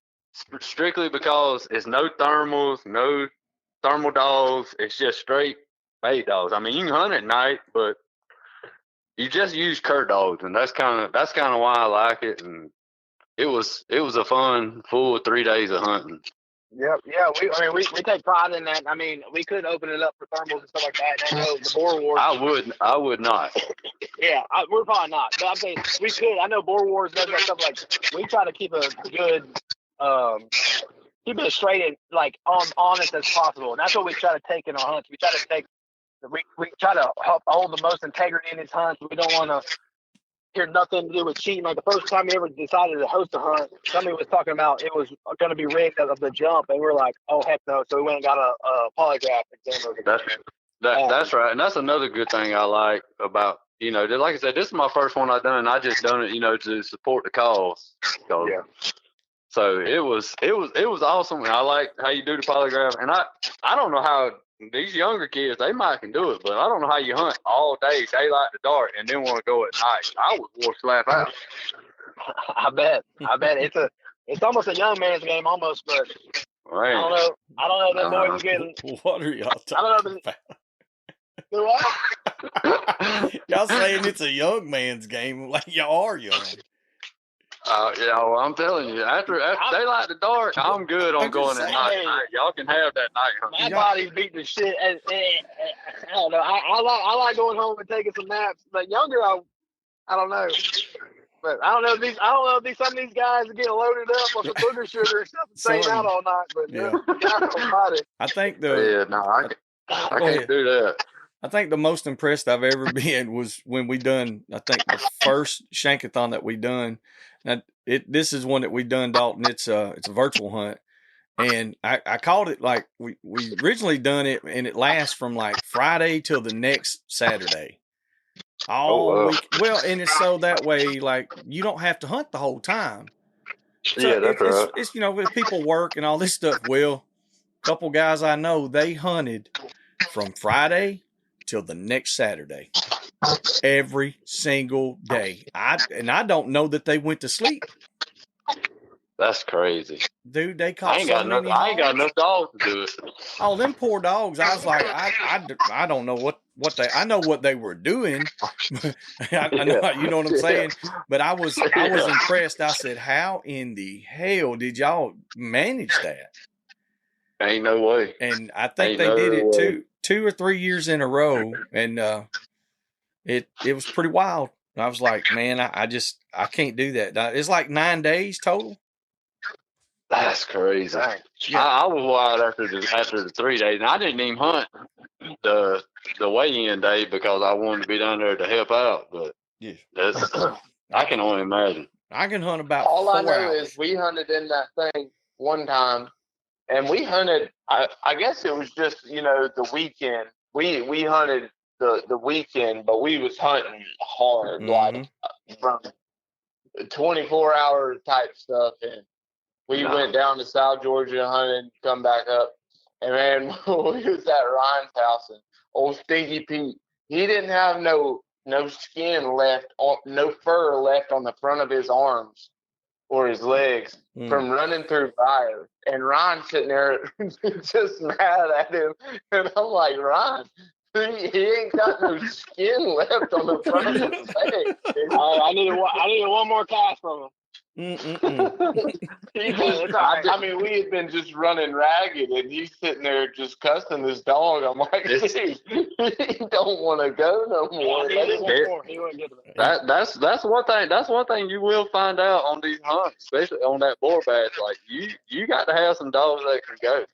strictly because it's no thermals, no thermal dogs. It's just straight bait dogs. I mean, you can hunt at night, but you just use curt dogs, and that's kind of why I like it. And it was a fun full 3 days of hunting. Yep. Yeah. We take pride in that. I mean, we could open it up for thermals and stuff like that. And I know the Boar Wars. I would not. Yeah, we're probably not. But I'm saying we could. I know Boar Wars does that stuff. Like we try to keep a good, keep it as straight and like honest as possible. And that's what we try to take in our hunts. We try to hold the most integrity in his hunts. We don't want to hear nothing to do with cheating. Like the first time we ever decided to host a hunt, somebody was talking about it was going to be rigged of the jump, and we're like, oh heck no! So we went and got a polygraph exam. That's right, and that's another good thing I like about like I said, this is my first one I've done. I just done it to support the cause. So it was awesome. And I like how you do the polygraph, and I don't know how. These younger kids, they might can do it, but I don't know how you hunt all day, daylight to dark, and then want to go at night. I would wore slap out. I bet it's almost a young man's game almost, but right. I don't know. The boys are getting. What are y'all talking about? Do what? Y'all saying it's a young man's game? Like y'all are young. Well, I'm telling you, after daylight to dark, I'm good on going at night. Y'all can have that night hunt. My body's beating the shit. I don't know. I like going home and taking some naps. But younger, I don't know. But I don't know if some of these guys are getting loaded up on some booger sugar and stuff and staying out all night. But I think I can't do that. I think the most impressed I've ever been was when we done, I think the first Shankathon that we done. Now, this is one that we done, Dalton. It's a virtual hunt. And I called it like we originally done it, and it lasts from like Friday till the next Saturday. All week. Well, and it's so that way, like, you don't have to hunt the whole time. So that's right. It's with people work and all this stuff. Well, a couple guys I know, they hunted from Friday till the next Saturday, every single day. I don't know that they went to sleep. That's crazy, dude. They caught I ain't got enough dogs to do it. Oh, them poor dogs! I was like, I don't know what they. I know what they were doing. I know, you know what I'm saying. But I was impressed. I said, how in the hell did y'all manage that? Ain't no way. And I think they did it two or 3 years in a row, and it was pretty wild. I was like, man, I can't do that. It's like 9 days total. That's crazy. Yeah. I was wild after the 3 days, and I didn't even hunt the weigh-in day because I wanted to be down there to help out. But I can only imagine. I can hunt about all 4 I know hours. is we hunted in that thing one time, and we hunted. I guess it was just the weekend. We hunted the weekend, but we was hunting hard, like from 24-hour type stuff, and we went down to South Georgia hunting, come back up, and man, we was at Ryan's house, and old Stinky Pete, he didn't have no skin left, no fur left on the front of his arms or his legs from running through fire. And Ryan sitting there just mad at him, and I'm like, Ryan, he ain't got no skin left on the front of his leg. I needed one more cast from him. I mean, we had been just running ragged, and he's sitting there just cussing his dog. I'm like, he don't want to go no more. That's one thing. That's one thing you will find out on these hunts, especially on that boar badge. Like you got to have some dogs that can go.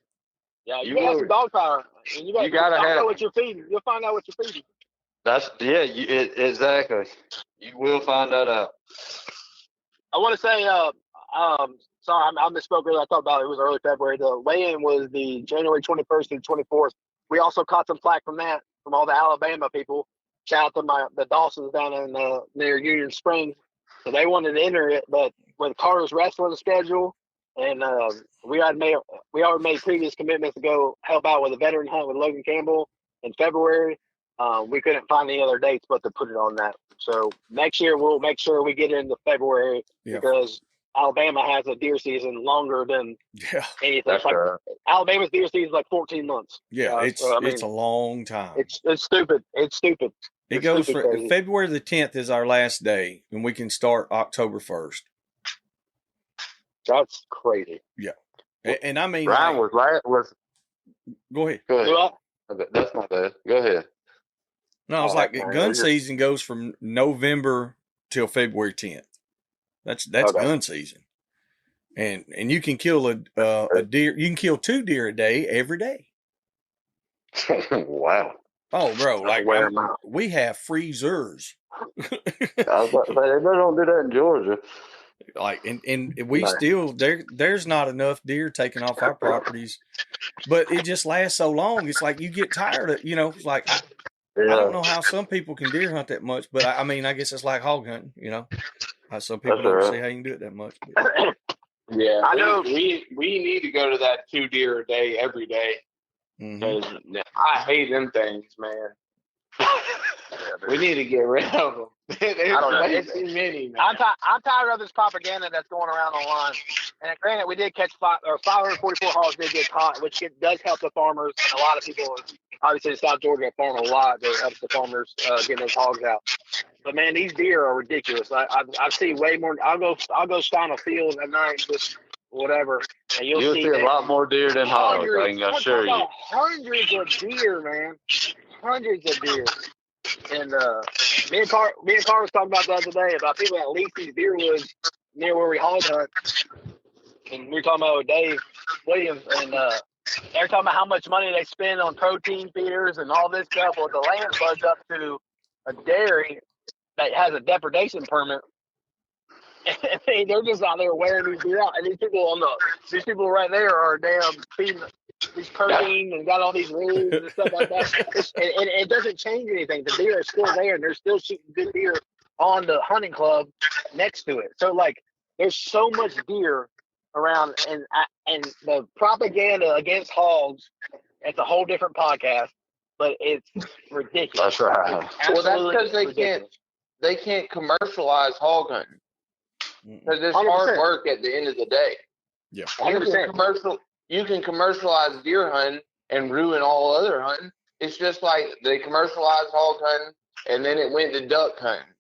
Yeah, you got some dog power. And you got to know what you're feeding. You'll find out what you're feeding. Exactly. You will find that out. I want to say, sorry, I misspoke earlier. I thought about it was early February. The weigh-in was the January 21st through 24th. We also caught some flack from all the Alabama people. Shout out to the Dawsons down in near Union Springs. So they wanted to enter it, but with Carter's wrestling schedule, and we already made previous commitments to go help out with a veteran hunt with Logan Campbell in February. We couldn't find any other dates but to put it on that. So next year we'll make sure we get into February because Alabama has a deer season longer than anything. That's right. Alabama's deer season is like 14 months. Yeah, it's a long time. It's stupid. It's stupid. It goes for February the 10th is our last day, and we can start October 1st. That's crazy. Yeah, and I mean, Ryan was. Go ahead. That's not bad. Go ahead. No, I was gun season goes from November till February 10th. That's gun season, and you can kill a deer. You can kill 2 deer a day every day. Wow. Oh, bro! We have freezers. I was about to say, they don't do that in Georgia. And we still there's not enough deer taken off our properties, but it just lasts so long. It's like you get tired of it's like. I don't know how some people can deer hunt that much, but I mean, I guess it's like hog hunting, Some people don't see how you can do it that much. But. Yeah, I know. We need to go to that 2 deer a day every day because I hate them things, man. We need to get rid of them. It's too many, man. I'm tired of this propaganda that's going around online. And granted, we did catch 544 hogs did get caught, which does help the farmers. And a lot of people, obviously in South Georgia, farm a lot. That helps the farmers getting those hogs out. But man, these deer are ridiculous. I see way more. I'll go stand a field at night with whatever, and you'll see a lot more deer than hogs. I can assure you. Hundreds of deer, man. Hundreds of deer. And me and Carr was talking about the other day about people that lease these deer woods near where we hog hunt. And we were talking about with Dave Williams, and they're talking about how much money they spend on protein feeders and all this stuff. Well, the land buds up to a dairy that has a depredation permit. And they're just out there wearing these deer out. And these people right there are damn feeding these protein and got all these rules and stuff like that. And it doesn't change anything. The deer are still there, and they're still shooting good deer on the hunting club next to it. So, like, there's so much deer around, and the propaganda against hogs, it's a whole different podcast, but it's ridiculous. That's right. Well, that's because they can't commercialize hog hunting. Because it's 100%. hard work at the end of the day. Yeah. 100%. You can commercialize deer hunting and ruin all other hunting. It's just like they commercialized hog hunting, and then it went to duck hunting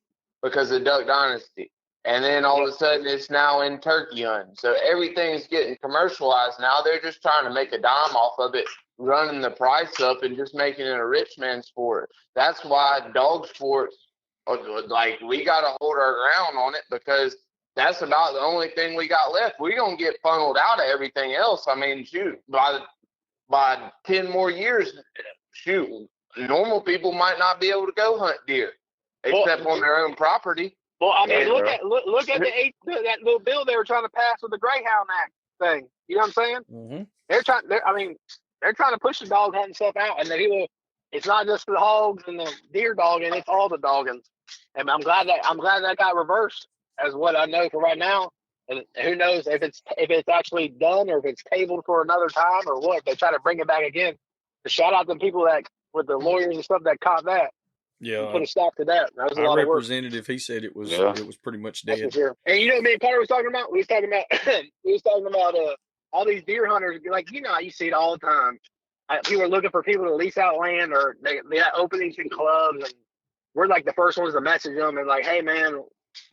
because of Duck Dynasty. And then all of a sudden it's now in turkey hunting. So everything's getting commercialized now. They're just trying to make a dime off of it, running the price up and just making it a rich man's sport. That's why dog sports, like, we got to hold our ground on it, because that's about the only thing we got left. We're going to get funneled out of everything else. I mean, shoot, by 10 more years, shoot, normal people might not be able to go hunt deer except on their own property. Well, I mean, look at that little bill they were trying to pass with the Greyhound Act thing. You know what I'm saying? Mm-hmm. They're trying to push the dog hunting stuff out, and the people. It's not just the hogs and the deer dogging; it's all the dogging. And I'm glad that got reversed, as what I know for right now. And who knows if it's actually done or if it's tabled for another time or what. They try to bring it back again. To shout out to people that with the lawyers and stuff that caught that. Yeah, put a stop to that. That was a lot of work. Representative, he said it was pretty much dead. That's for sure. And you know what me and Carter was talking about? We was talking about all these deer hunters. Like, you know, you see it all the time. People are looking for people to lease out land, or they got openings in clubs, and we're like the first ones to message them and like, hey man,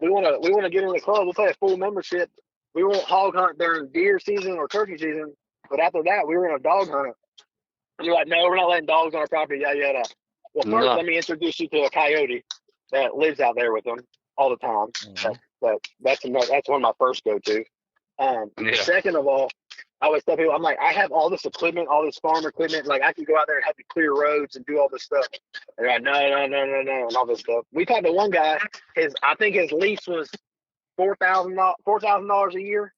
we want to get in the club. We'll pay a full membership. We won't hog hunt during deer season or turkey season, but after that, we were going to dog hunt. And you're like, no, we're not letting dogs on our property. Yada yada. Well, first, let me introduce you to a coyote that lives out there with them all the time. Mm-hmm. That's one of my first go-to. Second of all, I always tell people, I'm like, I have all this equipment, all this farm equipment. Like, I can go out there and have to clear roads and do all this stuff. And they're like, no, and all this stuff. We talked to one guy. I think his lease was $4,000 a year.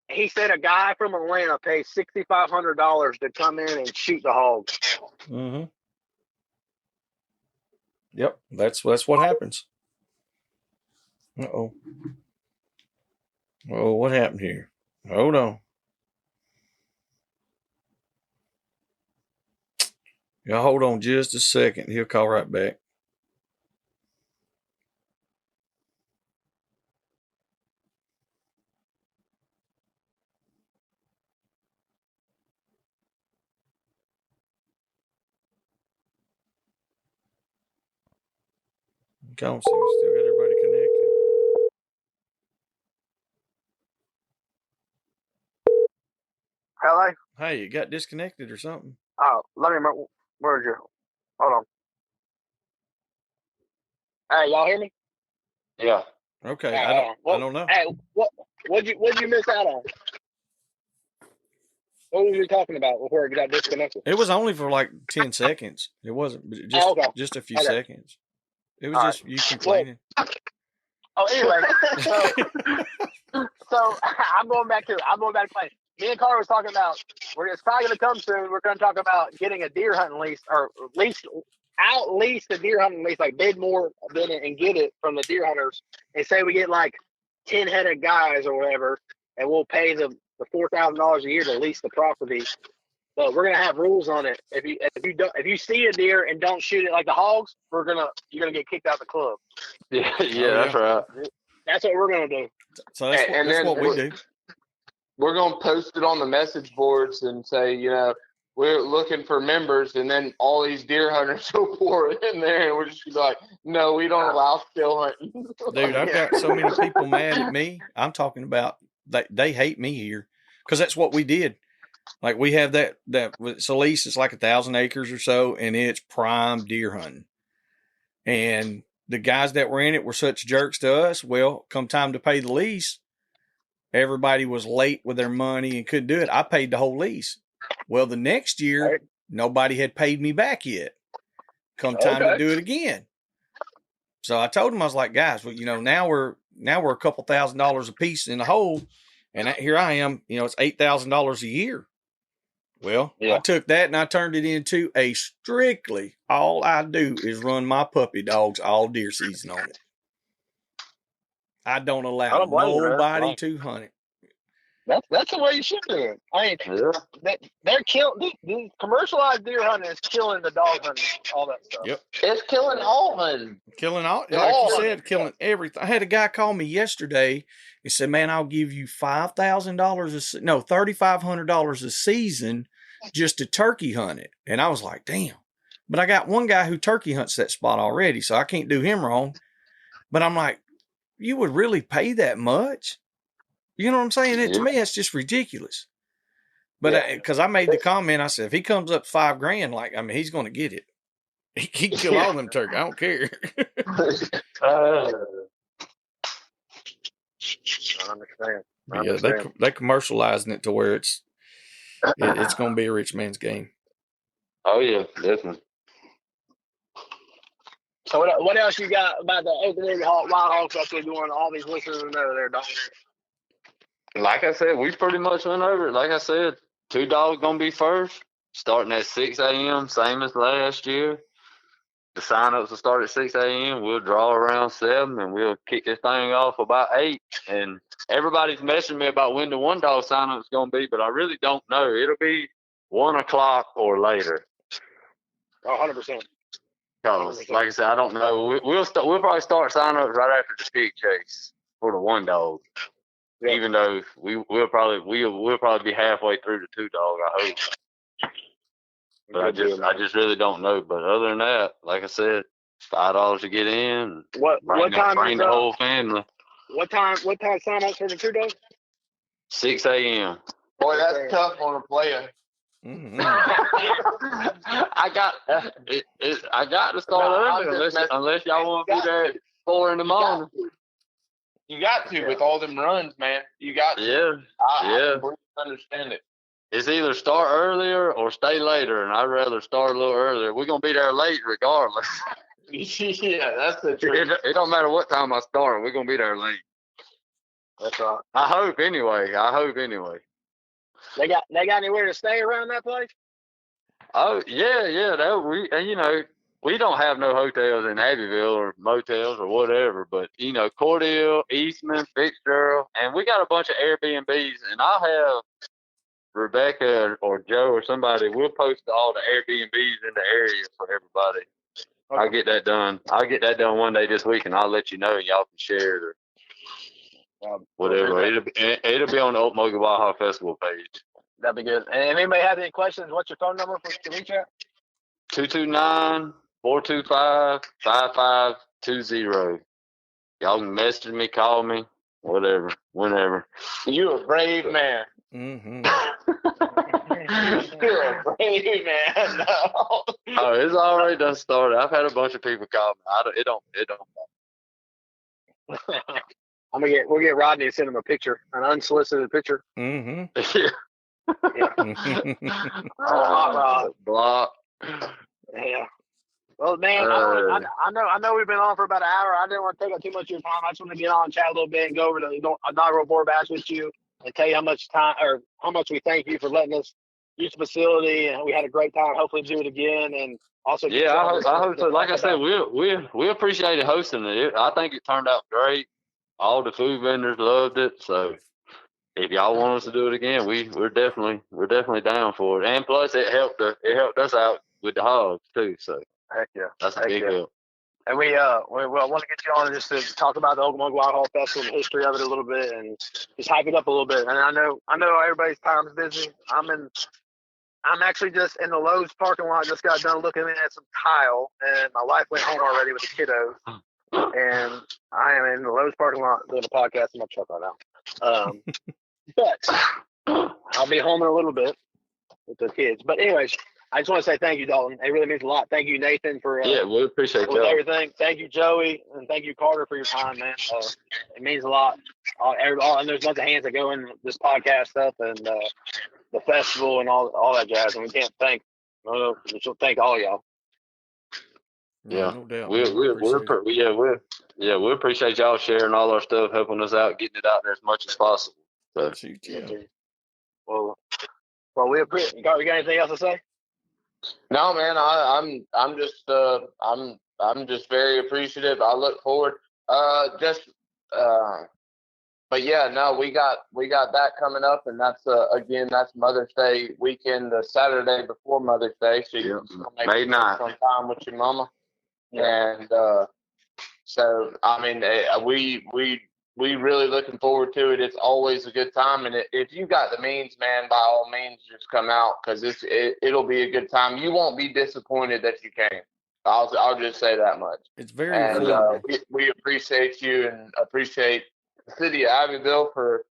He said a guy from Atlanta pays $6,500 to come in and shoot the hogs. Mm-hmm. Yep, that's what happens. Uh-oh. Oh, what happened here? Hold on. Yeah, hold on just a second. He'll call right back. Come on, see, we still got everybody connected. Hello? Hey, you got disconnected or something? Oh, let me remember. Where's your? Hold on. Hey, y'all hear me? Yeah. Okay, I don't know. Hey, what'd you miss out on? What were you talking about before it got disconnected? It was only for like 10 seconds. It wasn't just a few seconds. It was just you complaining. Anyway, so I'm going back to playing. Me and Carter was talking about it's probably going to come soon. We're going to talk about getting a deer hunting lease, or lease the deer hunting lease, like bid more than it and get it from the deer hunters, and say we get like 10 headed guys or whatever, and we'll pay the $4,000 a year to lease the property. But we're gonna have rules on it. If you see a deer and don't shoot it like the hogs, you're gonna get kicked out of the club. Yeah, that's right. That's what we're gonna do. So that's what we do. We're gonna post it on the message boards and say, you know, we're looking for members, and then all these deer hunters will pour in there, and we're just gonna be like, no, we don't allow still hunting. Dude, I've got so many people mad at me. I'm talking about they hate me here because that's what we did. Like we have that it's a lease. It's like 1,000 acres or so, and it's prime deer hunting. And the guys that were in it were such jerks to us. Well, come time to pay the lease, everybody was late with their money and couldn't do it. I paid the whole lease. Well, the next year, nobody had paid me back yet. Come time to do it again. So I told them, I was like, guys, well, now we're a couple $1,000s a piece in the hole, and here I am. It's $8,000 a year. Well, I took that and I turned it into a strictly all I do is run my puppy dogs all deer season on it. I don't allow nobody to hunt it. That's the way you should do it. I mean, they're killing the commercialized deer hunting is killing the dog hunting, all that stuff. Yep, it's killing all hunting. Killing all, like you said, killing everything. I had a guy call me yesterday. He said, "Man, I'll give you $3,500 a season just to turkey hunt it." And I was like, "Damn!" But I got one guy who turkey hunts that spot already, so I can't do him wrong. But I'm like, you would really pay that much? You know what I'm saying? To me, that's just ridiculous. But because I made the comment, I said, if he comes up $5,000, he's going to get it. He can kill all them turkeys. I don't care. I understand. They commercializing it to where it's going to be a rich man's game. Oh yeah, definitely. So what else you got about the Ocmulgee Wild Hog Festival doing? All these listeners know there, Dalton. Like I said, we pretty much went over it. Like I said, 2 dogs gonna be first, starting at 6 a.m. same as last year. The sign-ups will start at 6 a.m. We'll draw around 7, and we'll kick this thing off about 8. And everybody's messaging me about when the 1 dog sign-up is gonna be, but I really don't know. It'll be 1 o'clock or later. 100%. Cause like I said, I don't know. We'll probably start sign-ups right after the stick chase for the 1 dog. Yeah. Even though we'll probably be halfway through the 2 dog, I hope. But I just really don't know. But other than that, like I said, $5 to get in. Bring the whole family. What time sign up for the 2 dogs? 6 a.m. Boy, that's tough on a player. Mm-hmm. I got to start early unless y'all want to be there at 4 in the morning. You got to with all them runs, man. You got to. Yeah. I completely understand it. It's either start earlier or stay later, and I'd rather start a little earlier. We're gonna be there late regardless. Yeah, that's the truth. It don't matter what time I start. We're gonna be there late. That's right. I hope anyway. They got anywhere to stay around that place? Oh yeah. We don't have no hotels in Abbeville or motels or whatever, but Cordell, Eastman, Fitzgerald, and we got a bunch of Airbnbs, and I'll have Rebecca or Joe or somebody. We'll post all the Airbnbs in the area for everybody. Okay. I'll get that done. One day this week, and I'll let you know, and y'all can share it or whatever. It'll be on the Ocmulgee Wild Hog Festival page. That'd be good. And if anybody has any questions, what's your phone number for to reach out? 229-425-5520. Y'all can message me, call me, whatever, whenever. You a brave man. Mm-hmm. You're a brave man. No. Oh, it's already done started. I've had a bunch of people call me. It don't We'll get Rodney to send him a picture, an unsolicited picture. Mm-hmm. Block. Yeah. Well, man, I know we've been on for about an hour. I didn't want to take up too much of your time. I just want to get on and chat a little bit and go over the inaugural boar bash with you and tell you how much we thank you for letting us use the facility, and we had a great time. Hopefully do it again, and also I hope so. Like I said, we appreciated hosting it. I think it turned out great. All the food vendors loved it. So if y'all want us to do it again, we're definitely down for it. And plus, it helped us out with the hogs too. So heck yeah, that's a big help. And we want to get you on just to talk about the Ocmulgee Wild Hog Festival and the history of it a little bit, and just hype it up a little bit. And I know everybody's time is busy. I'm in I'm actually just in the Lowe's parking lot. Just got done looking at some tile, and my wife went home already with the kiddos. And I am in the Lowe's parking lot doing a podcast in my truck right now. But I'll be home in a little bit with the kids. But anyways, I just want to say thank you, Dalton. It really means a lot. Thank you, Nathan, for we appreciate everything. Thank you, Joey, and thank you, Carter, for your time, man. It means a lot. And there's a bunch of hands that go in this podcast stuff and the festival and all that jazz. And we can't thank. We should thank all y'all. Yeah, no doubt. We appreciate y'all sharing all our stuff, helping us out, getting it out there as much as possible. So. Yeah. Well, we appreciate. You got anything else to say? No, man. I'm just very appreciative. I look forward. But yeah, no, we got that coming up, and that's again, that's Mother's Day weekend, the Saturday before Mother's Day. So you can May night. Some time with your mama. Yeah. And so I mean, we really looking forward to it. It's always a good time, and if you got the means, man, by all means, just come out because it'll be a good time. You won't be disappointed that you came. I'll just say that much. It's very and we appreciate you and appreciate the city of Ivyville for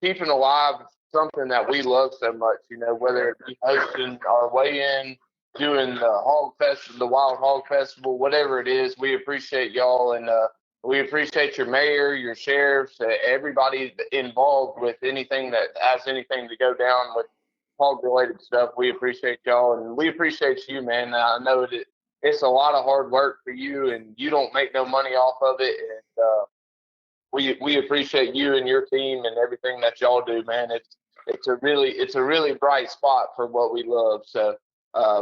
keeping alive something that we love so much. You know, whether it be hosting our weigh-in, doing the Hog Festival, the Wild Hog Festival, whatever it is, we appreciate y'all and we appreciate your mayor, your sheriffs, everybody involved with anything that has anything to go down with hog-related stuff. We appreciate y'all, and we appreciate you, man. I know that it's a lot of hard work for you, and you don't make no money off of it. And we appreciate you and your team and everything that y'all do, man. It's a really bright spot for what we love. So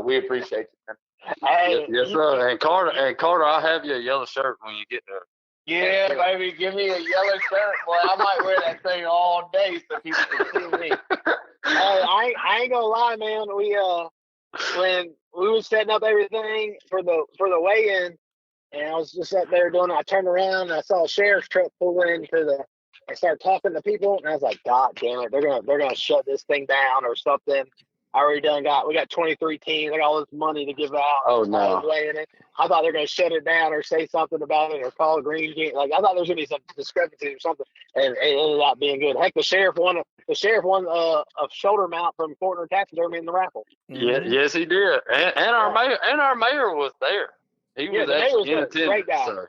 we appreciate you, man. Hey, yes, sir. And Carter, I'll have you a yellow shirt when you get there. Yeah, baby, give me a yellow shirt. Boy, I might wear that thing all day so people can see me. I ain't gonna lie, man. We when we was setting up everything for the weigh-in, and I was just up there doing it. I turned around and I saw a sheriff's truck pull into I started talking to people, and I was like, God damn it, they're gonna shut this thing down or something. We got 23 teams. I got all this money to give out. Oh no! I thought they're gonna shut it down or say something about it or call Green Game. Like I thought there was gonna be some discrepancy or something, and it ended up being good. Heck, the sheriff won a shoulder mount from Fortner Taxidermy in the raffle. Yeah, yes, he did. And our mayor was there. He was actually in attendance. Great guy. So.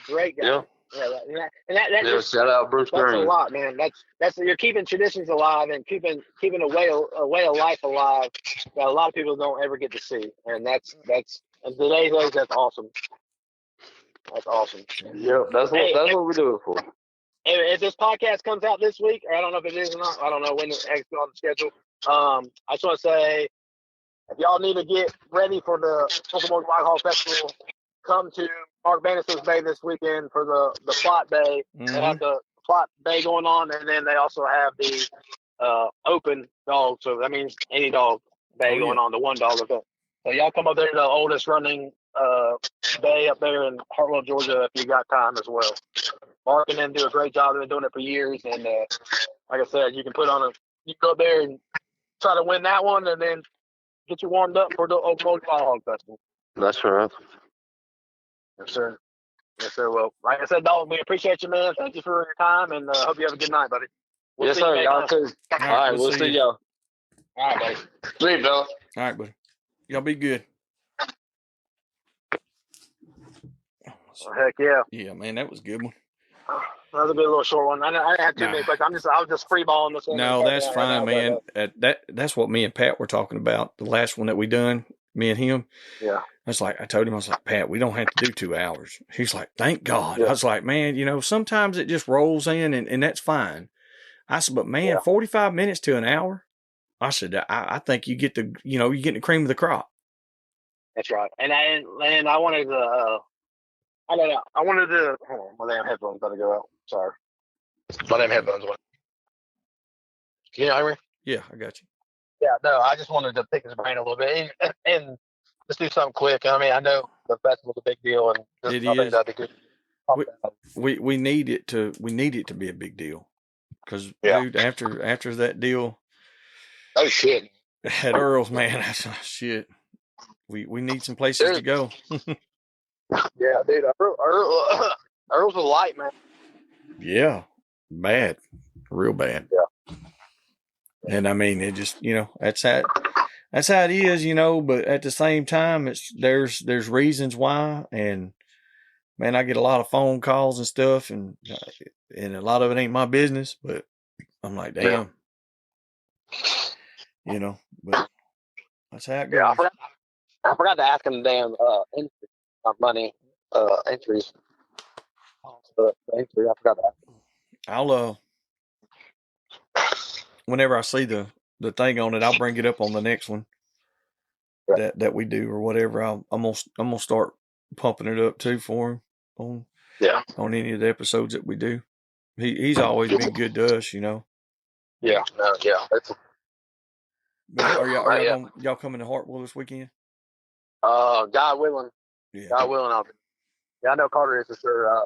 Great guy. Yeah. That shout out Bruce Green. That's a lot, man. That's you're keeping traditions alive and keeping a way of life alive that a lot of people don't ever get to see, and that's in today's age, that's awesome. That's awesome. Yep, that's what we do it for. If this podcast comes out this week, or I don't know if it is or not, I don't know when it's on the schedule. I just want to say, if y'all need to get ready for the Ocmulgee Wild Hog Festival, come to Mark Bannister's Bay this weekend for the plot bay. Mm-hmm. They have the plot bay going on, and then they also have the open dog. So that means any dog bay going on, the one dog event. So y'all come up there to the oldest running bay up there in Hartwell, Georgia, if you got time as well. Mark and them do a great job. They've been doing it for years, and like I said, you can go up there and try to win that one, and then get you warmed up for the Ocmulgee Wild Hog Festival. That's right. Yes, sir. Yes, sir. Well, like I said, Dalton, we appreciate you, man. Thank you for your time, and hope you have a good night, buddy. Yes, sir. Y'all too. All right, we'll see y'all. All right, buddy. See you, Bill. All right, buddy. Y'all be good. Well, heck yeah. Yeah, man, that was a good one. That was a good little short one. I didn't have too many questions. I was just freeballing this one. No, that's fine, man. That's what me and Pat were talking about. The last one that we done, me and him. Yeah. I told him, Pat, we don't have to do 2 hours. He's like, thank God. Yeah. I was like, man, sometimes it just rolls in and that's fine. I said, but man, 45 minutes to an hour. I said, I think you get you're getting the cream of the crop. That's right. And I wanted to, I don't know. I wanted to, hold on, my damn headphones got to go out. Sorry. My damn headphones went. Can you hear me? Yeah, I got you. Yeah, no, I just wanted to pick his brain a little bit and just do something quick. I mean, I know the festival's a big deal, and it I think is. that'd be good. We need it to be a big deal because dude, after that deal. Oh shit! At Earl's, man, shit. We need some places to go. Yeah, dude. Earl's a light, man. Yeah, bad, real bad. Yeah. And I mean, it just that's how it is, But at the same time, there's reasons why, and man, I get a lot of phone calls and stuff, and a lot of it ain't my business, but I'm like, damn, But that's how it goes. Yeah, I forgot to ask him the damn money entries. Entry, I forgot to ask him. I'll whenever I see the thing on it, I'll bring it up on the next one that we do or whatever. I'm gonna start pumping it up too for him on any of the episodes that we do. He's always been good to us, Yeah, yeah. But are y'all coming to Hartwell this weekend? God willing. Yeah. God willing, I'll be. Yeah, I know Carter is for sure.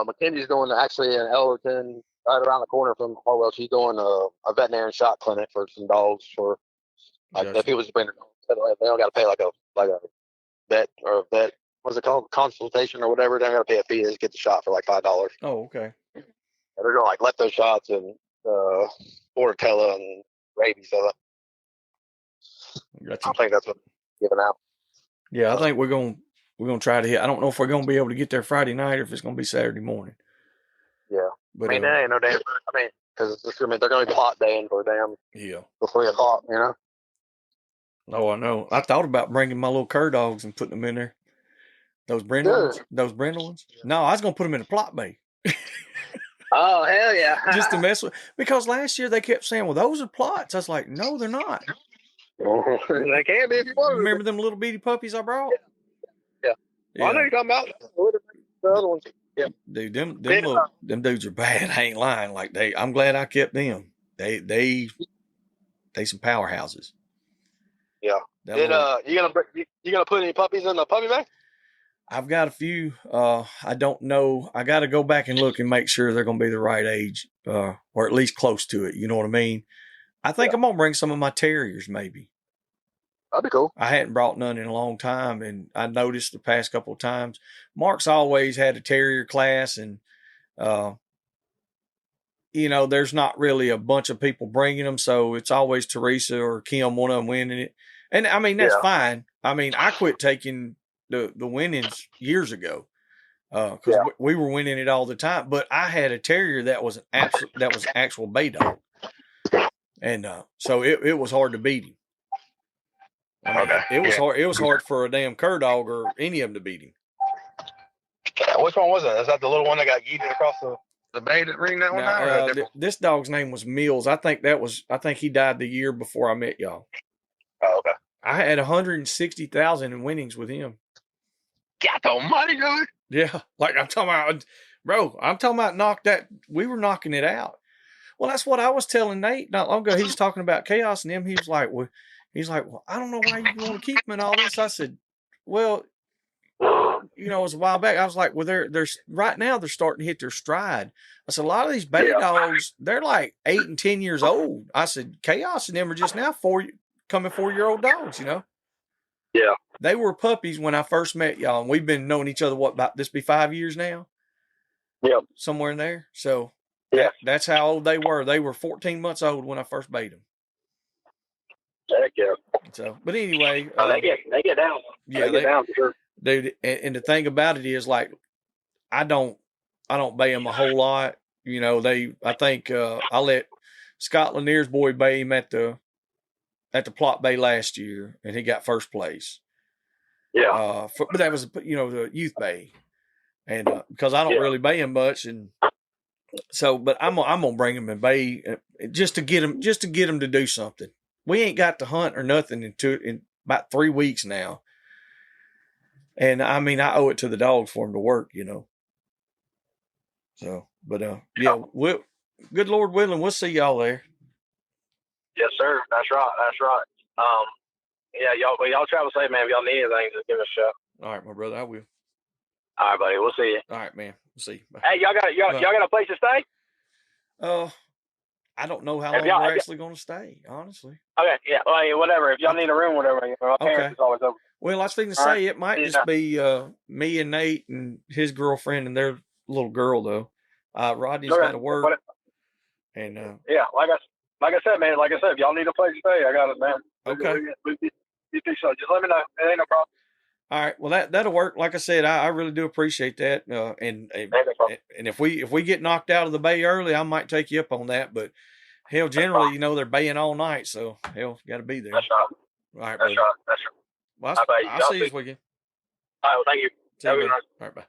Mackenzie's doing actually in Ellerton, right around the corner from Hartwell. She's doing a veterinarian shot clinic for some dogs for if people just bring their dogs. They don't got to pay like a vet or a vet. What's it called? Consultation or whatever. They don't got to pay a fee. They just get the shot for like $5. Oh, okay. And they're doing like lepto shots and Bordetella and rabies. So I think that's what they're giving out. Yeah, I think we're gonna try to hit. I don't know if we're gonna be able to get there Friday night or if it's gonna be Saturday morning. Yeah, but there ain't no damn. Because they're gonna be plot daying for for 3 o'clock. Oh, I know. I thought about bringing my little cur dogs and putting them in there. Those Brindle ones. No, I was gonna put them in a plot bay. Oh, hell yeah! Just to mess with, because last year they kept saying, "Well, those are plots." I was like, "No, they're not." They can be if you want. Remember them little bitty puppies I brought? Yeah. Well, I know you're talking about the other ones. Yeah. Dude, them dudes are bad. I ain't lying. Like I'm glad I kept them. They some powerhouses. Yeah. You gonna put any puppies in the puppy bag? I've got a few. I don't know. I got to go back and look and make sure they're going to be the right age, or at least close to it. You know what I mean? I think I'm going to bring some of my terriers, maybe. That'd be cool. I hadn't brought none in a long time, and I noticed the past couple of times, Mark's always had a terrier class, and there's not really a bunch of people bringing them, so it's always Teresa or Kim, one of them winning it. And I mean, that's fine. I mean, I quit taking the winnings years ago because we were winning it all the time. But I had a terrier that was actual bay dog, and so it was hard to beat him. I mean, it was hard. It was hard for a damn cur dog or any of them to beat him. Which one was that? Is that the little one that got yeeted across the bay that ring that one now? This dog's name was Mills. I think he died the year before I met y'all. Oh, okay. I had 160,000 in winnings with him. Got the money, dude. Yeah, like I'm talking about, bro. I'm talking about we were knocking it out. Well, that's what I was telling Nate not long ago. He was talking about Chaos and him. He was like, well, I don't know why you want to keep him and all this. I said, well, it was a while back. I was like, well, they're right now they're starting to hit their stride. I said, a lot of these bay dogs, they're like 8 and 10 years old. I said, Chaos and them are just now 4-year-old dogs, Yeah. They were puppies when I first met y'all, and we've been knowing each other, about this be 5 years now? Yep. Somewhere in there. So that's how old they were. They were 14 months old when I first bait them. Heck yeah. So, but anyway. They get down. Yeah, they get down for sure. Dude, and the thing about it is, like, I don't bay them a whole lot. I think I let Scott Lanier's boy bay him at the plot bay last year, and he got first place. Yeah. But that was, the youth bay, and because I don't really bay him much, and so, but I'm gonna bring him and bay just to get him to do something. We ain't got to hunt or nothing in about 3 weeks now, and I mean I owe it to the dogs for him to work, So, but we'll, good Lord willing, we'll see y'all there. Yes, sir. That's right. Yeah, y'all travel safe, man. If y'all need anything, just give us a shout. All right, my brother, I will. All right, buddy. We'll see you. All right, man. We'll see you. Bye. Hey, y'all got a place to stay? I don't know how long we're actually going to stay, honestly. Okay, yeah, well, whatever. If y'all need a room, whatever, my parents is always open. Well, I was thinking to say it might just be me and Nate and his girlfriend and their little girl though. Rodney's got to work. And yeah, like I said, man, if y'all need a place to stay, I got it, man. Okay. So just let me know. It ain't no problem. All right. Well, that'll work. Like I said, I really do appreciate that. And if we get knocked out of the bay early, I might take you up on that. But hell, generally, they're baying all night, so hell, got to be there. That's right. All right, That's right. Well, I'll see you this weekend. All right. Well, thank you. See you, all right, bye.